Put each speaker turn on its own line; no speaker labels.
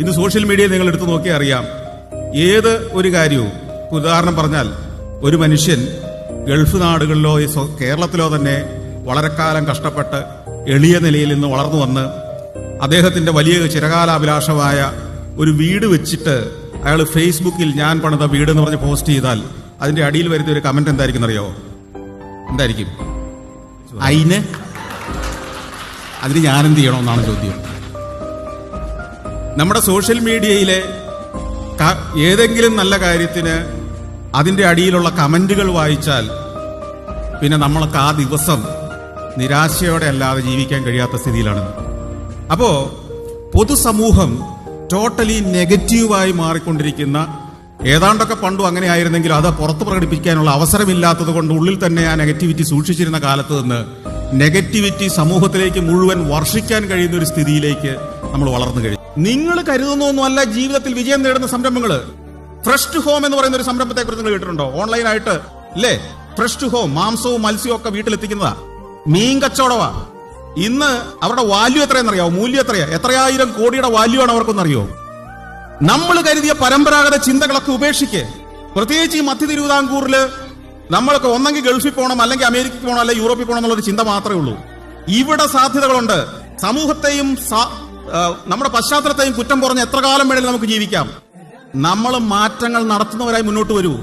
ഇന്ന് social media നിങ്ങൾ എടുത്തു നോക്കിയാൽ അറിയാം, ഏത് ഒരു കാര്യവും. ഉദാഹരണം പറഞ്ഞാൽ, ഒരു മനുഷ്യൻ ഗൾഫ് നാടുകളിലോ കേരളത്തിലോ തന്നെ വളരെ കാലം കഷ്ടപ്പെട്ട് എളിയ നിലയിൽ നിന്ന് വളർന്നു വന്ന് അദ്ദേഹത്തിന്റെ വലിയ ചിരകാലാഭിലാഷമായ ഒരു വീട് വെച്ചിട്ട് അയാൾ ഫേസ്ബുക്കിൽ ഞാൻ പണിത വീട് എന്ന് പറഞ്ഞ് പോസ്റ്റ് ചെയ്താൽ അതിന്റെ അടിയിൽ വരുന്ന ഒരു കമന്റ് എന്തായിരിക്കും അറിയോ? എന്തായിരിക്കും? അതിന് ഞാനെന്ത് ചെയ്യണമെന്നാണ് ചോദ്യം. നമ്മുടെ സോഷ്യൽ മീഡിയയിലെ ഏതെങ്കിലും നല്ല കാര്യത്തിന് അതിന്റെ അടിയിലുള്ള കമന്റുകൾ വായിച്ചാൽ പിന്നെ നമ്മൾക്ക് ആ ദിവസം നിരാശയോടെ അല്ലാതെ ജീവിക്കാൻ കഴിയാത്ത സ്ഥിതിയിലാണ്. അപ്പോ പൊതുസമൂഹം ടോട്ടലി നെഗറ്റീവായി മാറിക്കൊണ്ടിരിക്കുന്ന, ഏതാണ്ടൊക്കെ പണ്ടും അങ്ങനെ ആയിരുന്നെങ്കിലും അത് പുറത്തു പ്രകടിപ്പിക്കാനുള്ള അവസരമില്ലാത്തത് കൊണ്ട് ഉള്ളിൽ തന്നെ ആ നെഗറ്റിവിറ്റി സൂക്ഷിച്ചിരുന്ന കാലത്ത് നിന്ന് നെഗറ്റിവിറ്റി സമൂഹത്തിലേക്ക് മുഴുവൻ വർഷിക്കാൻ കഴിയുന്ന ഒരു സ്ഥിതിയിലേക്ക് നമ്മൾ വളർന്നു കഴിഞ്ഞു. നിങ്ങൾ കരുതുന്നൊന്നുമല്ല ജീവിതത്തിൽ വിജയം നേടുന്ന സംരംഭങ്ങൾ. ഫ്രഷ് ടു ഹോം എന്ന് പറയുന്ന ഒരു സംരംഭത്തെ കുറിച്ച് നിങ്ങൾ കേട്ടിട്ടുണ്ടോ? ഓൺലൈനായിട്ട് അല്ലേ? ഫ്രഷ് ടു ഹോം, മാംസവും മത്സ്യവും ഒക്കെ വീട്ടിലെത്തിക്കുന്നതാ. മീൻ കച്ചവടമാ. ഇന്ന് അവരുടെ വാല്യൂ എത്രയെന്നറിയാവോ? മൂല്യം എത്രയാ? എത്രയായിരം കോടിയുടെ വാല്യൂ ആണ് അവർക്കൊന്നറിയോ? നമ്മൾ കരുതിയ പരമ്പരാഗത ചിന്തകളൊക്കെ ഉപേക്ഷിക്ക്. പ്രത്യേകിച്ച് ഈ മധ്യ തിരുവിതാംകൂറില് നമ്മളൊക്കെ ഒന്നെങ്കിൽ ഗൾഫിൽ പോകണം, അല്ലെങ്കിൽ അമേരിക്കയിൽ പോകണം, അല്ലെങ്കിൽ യൂറോപ്പിൽ പോകണം എന്നുള്ളൊരു ചിന്ത മാത്രമേ ഉള്ളൂ. ഇവിടെ സാധ്യതകളുണ്ട്. സമൂഹത്തെയും നമ്മുടെ പശ്ചാത്തലത്തെയും കുറ്റം പറഞ്ഞ് എത്ര കാലം വേണമെങ്കിലും നമുക്ക് ജീവിക്കാം. നമ്മൾ മാറ്റങ്ങൾ നടത്തുന്നവരായി മുന്നോട്ട് വരൂ.